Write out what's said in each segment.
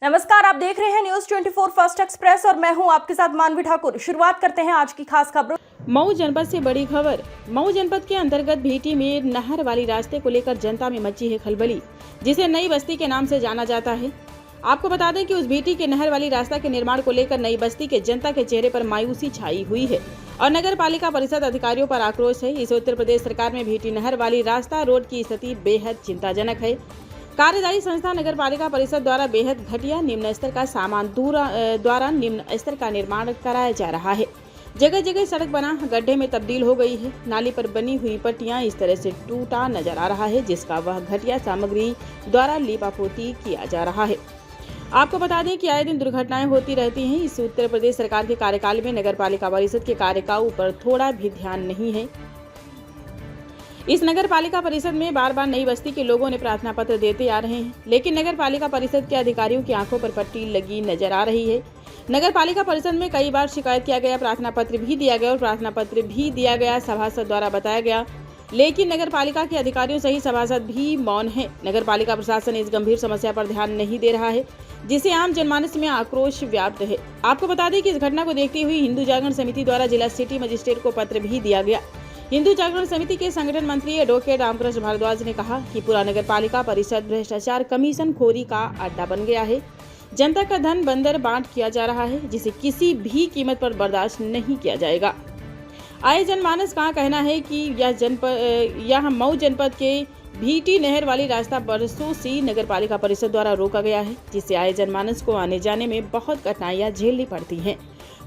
नमस्कार, आप देख रहे हैं न्यूज 24 फर्स्ट एक्सप्रेस और मैं हूं आपके साथ मानवी ठाकुर। शुरुआत करते हैं आज की खास खबरों। मऊ जनपद से बड़ी खबर। मऊ जनपद के अंतर्गत भीटी में नहर वाली रास्ते को लेकर जनता में मची है खलबली, जिसे नई बस्ती के नाम से जाना जाता है। आपको बता दें कि उस भीटी के नहर वाली रास्ता के निर्माण को लेकर नई बस्ती के जनता के चेहरे पर मायूसी छाई हुई है और नगर पालिका परिषद अधिकारियों पर आक्रोश है। इस उत्तर प्रदेश सरकार में भीटी नहर वाली रास्ता रोड की स्थिति बेहद चिंताजनक है। कार्यदायी संस्था नगर पालिका परिषद द्वारा बेहद घटिया निम्न स्तर का सामान द्वारा निम्न स्तर का निर्माण कराया जा रहा है। जगह जगह सड़क बना गड्ढे में तब्दील हो गई है। नाली पर बनी हुई पट्टियां इस तरह से टूटा नजर आ रहा है, जिसका वह घटिया सामग्री द्वारा लीपापोती किया जा रहा है। आपको बता दें कि आए दिन दुर्घटनाएं होती रहती हैं। इस उत्तर प्रदेश सरकार के कार्यकाल में नगर पालिका परिषद के कार्यकाल पर थोड़ा भी ध्यान नहीं है। इस नगर पालिका परिषद में बार बार नई बस्ती के लोगों ने प्रार्थना पत्र देते आ रहे हैं, लेकिन नगर पालिका परिषद के अधिकारियों की आंखों पर पट्टी लगी नजर आ रही है। नगर पालिका परिषद में कई बार शिकायत किया गया, प्रार्थना पत्र भी दिया गया और प्रार्थना पत्र भी दिया गया, सभासद द्वारा बताया गया, लेकिन नगर पालिका के अधिकारियों सही सभासद भी मौन है। नगर पालिका प्रशासन इस गंभीर समस्या पर ध्यान नहीं दे रहा है, जिससे आम जनमानस में आक्रोश व्याप्त है। आपको बता दें कि इस घटना को देखते हुए हिंदू जागरण समिति द्वारा जिला सिटी मजिस्ट्रेट को पत्र भी दिया गया। हिंदू जागरण समिति के संगठन मंत्री एडवोकेट रामकृष्ण भारद्वाज ने कहा कि पूरा नगर पालिका परिषद भ्रष्टाचार कमीशन खोरी का अड्डा बन गया है। जनता का धन बंदर बांट किया जा रहा है, जिसे किसी भी कीमत पर बर्दाश्त नहीं किया जाएगा। आए जनमानस का कहना है कि यह मऊ जनपद के भीटी नहर वाली रास्ता बरसों से नगर पालिका परिषद द्वारा रोका गया है, जिससे आए जनमानस को आने जाने में बहुत कठिनाइयां झेलनी पड़ती हैं।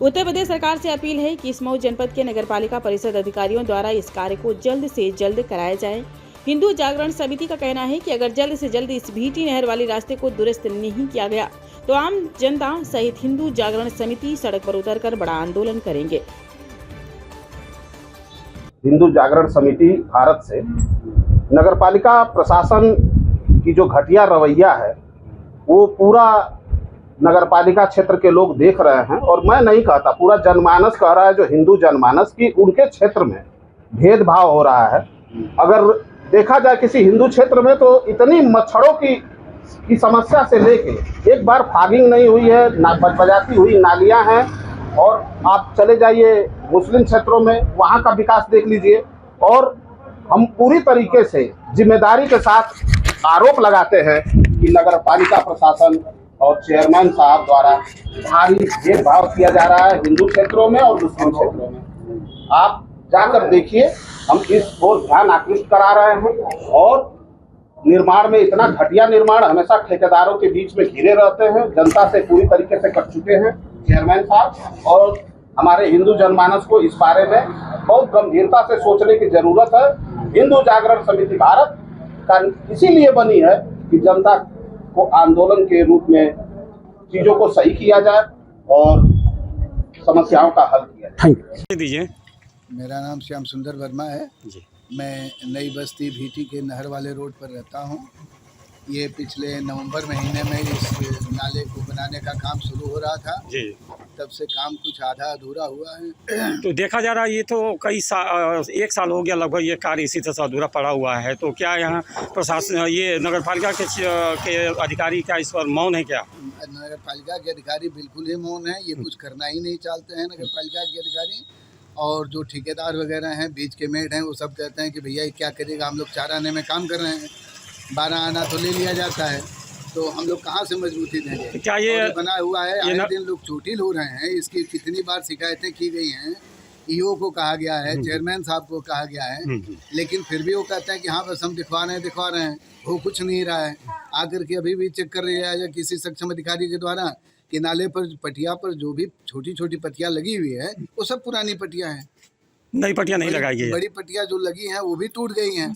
उत्तर प्रदेश सरकार से अपील है कि इस मऊ जनपद के नगर पालिका परिषद अधिकारियों द्वारा इस कार्य को जल्द से जल्द कराया जाए। हिंदू जागरण समिति का कहना है कि अगर जल्द से जल्द इस भीटी नहर वाली रास्ते को दुरुस्त नहीं किया गया तो आम जनता सहित हिंदू जागरण समिति सड़क पर उतरकर बड़ा आंदोलन करेंगे। हिंदू जागरण समिति भारत से नगरपालिका प्रशासन की जो घटिया रवैया है वो पूरा नगरपालिका क्षेत्र के लोग देख रहे हैं, और मैं नहीं कहता, पूरा जनमानस कह रहा है, जो हिंदू जनमानस की उनके क्षेत्र में भेदभाव हो रहा है। अगर देखा जाए किसी हिंदू क्षेत्र में तो इतनी मच्छरों की समस्या से लेके एक बार फॉगिंग नहीं हुई है, बजाती हुई नालियां हैं, और आप चले जाइए मुस्लिम क्षेत्रों में, वहाँ का विकास देख लीजिए। और हम पूरी तरीके से जिम्मेदारी के साथ आरोप लगाते हैं कि नगर पालिका प्रशासन और चेयरमैन साहब द्वारा भारी भेदभाव किया जा रहा है हिंदू क्षेत्रों में और मुस्लिम क्षेत्रों में। आप जाकर देखिए, हम इस ओर ध्यान आकृष्ट करा रहे हैं। और निर्माण में इतना घटिया निर्माण, हमेशा ठेकेदारों के बीच में घिरे रहते हैं, जनता से पूरी तरीके से कट चुके हैं चेयरमैन साहब। और हमारे हिंदू जनमानस को इस बारे में बहुत गंभीरता से सोचने की जरूरत है। हिंदू जागरण समिति भारत का इसीलिए बनी है कि जनता को आंदोलन के रूप में चीजों को सही किया जाए और समस्याओं का हल किया जाए। दीजिए। मेरा नाम श्याम सुंदर वर्मा है जी। मैं नई बस्ती भीटी के नहर वाले रोड पर रहता हूँ। ये पिछले नवंबर महीने में इस नाले को बनाने का काम शुरू हो रहा था जी। तब से काम कुछ आधा अधूरा हुआ है। तो देखा जा रहा है ये तो एक साल हो गया लगभग ये कार्य इसी तरह से अधूरा पड़ा हुआ है। तो क्या यहाँ प्रशासन, ये नगर पालिका के अधिकारी क्या इस पर मौन है? क्या नगर पालिका के अधिकारी बिल्कुल ही मौन है, ये कुछ करना ही नहीं चाहते हैं नगर पालिका के अधिकारी। और जो ठेकेदार वगैरह हैं, बीच के मेड हैं, वो सब कहते हैं कि भैया ये क्या करेगा, हम लोग 4 आने में काम कर रहे हैं, 12 आना तो ले लिया जाता है, तो हम लोग कहाँ से मजबूती देंगे। क्या ये बना हुआ है, आए दिन लोग चोटिल हो रहे हैं। इसकी कितनी बार शिकायतें की गई हैं, ईओ को कहा गया है, चेयरमैन साहब को कहा गया है, लेकिन फिर भी वो कहते हैं कि हाँ बस हम दिखवा रहे हैं, हो कुछ नहीं रहा है। आकर के अभी भी चेक कर रही है या किसी सक्षम अधिकारी के द्वारा कि नाले पर पटिया पर जो भी छोटी छोटी पट्टियाँ लगी हुई है वो सब पुरानी पट्टियाँ हैं, नई पट्टियाँ नहीं लगाई गई। बड़ी पट्टियाँ जो लगी हैं वो भी टूट गई हैं।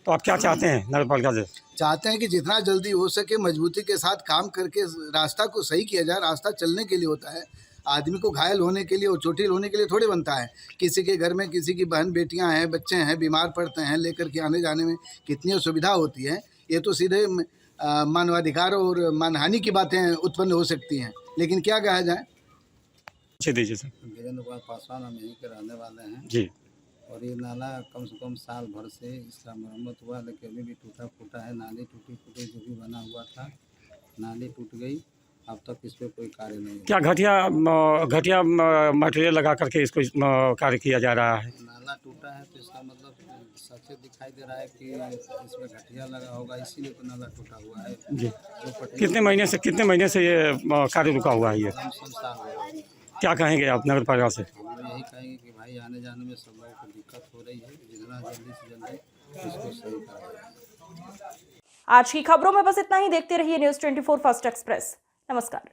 तो आप क्या चाहते हैं नगर पालिका से? चाहते हैं कि जितना जल्दी हो सके मजबूती के साथ काम करके रास्ता को सही किया जाए। रास्ता चलने के लिए होता है, आदमी को घायल होने के लिए और चोटिल होने के लिए थोड़े बनता है। किसी के घर में किसी की बहन बेटियां हैं, बच्चे हैं, बीमार पड़ते हैं, लेकर के आने जाने में कितनी असुविधा होती है। ये तो सीधे मानवाधिकार और मानहानि की बातें उत्पन्न हो सकती हैं, लेकिन क्या कहा जाए। दीजिए सर। वीरेंद्र कुमार पासवान, हम यहीं के रहने वाले हैं जी। और ये नाला कम से कम साल भर से इसका मरम्मत हुआ, लेकिन अभी भी टूटा फूटा है। नाली टूटी फूटी जो भी बना हुआ था नाली टूट गई, अब तक इस पे कोई कार्य नहीं हुआ। क्या घटिया मटेरियल लगा करके इसको कार्य किया जा रहा है? नाला टूटा है तो इसका मतलब सच दिखाई दे रहा है कि इसमें घटिया लगा होगा, इसीलिए तो नाला टूटा हुआ है। जी। जो कितने महीने से ये कार्य रुका हुआ है? ये संस्था हुआ है। क्या कहेंगे आप नगर पालिका से? हम लोग यही कहेंगे कि भाई आने जाने में सब लोगों को दिक्कत हो रही है, जितना जल्दी से जल्दी इसको सही कराया जाए। आज की खबरों में बस इतना ही। देखते रहिए न्यूज़ 24 फर्स्ट एक्सप्रेस। नमस्कार।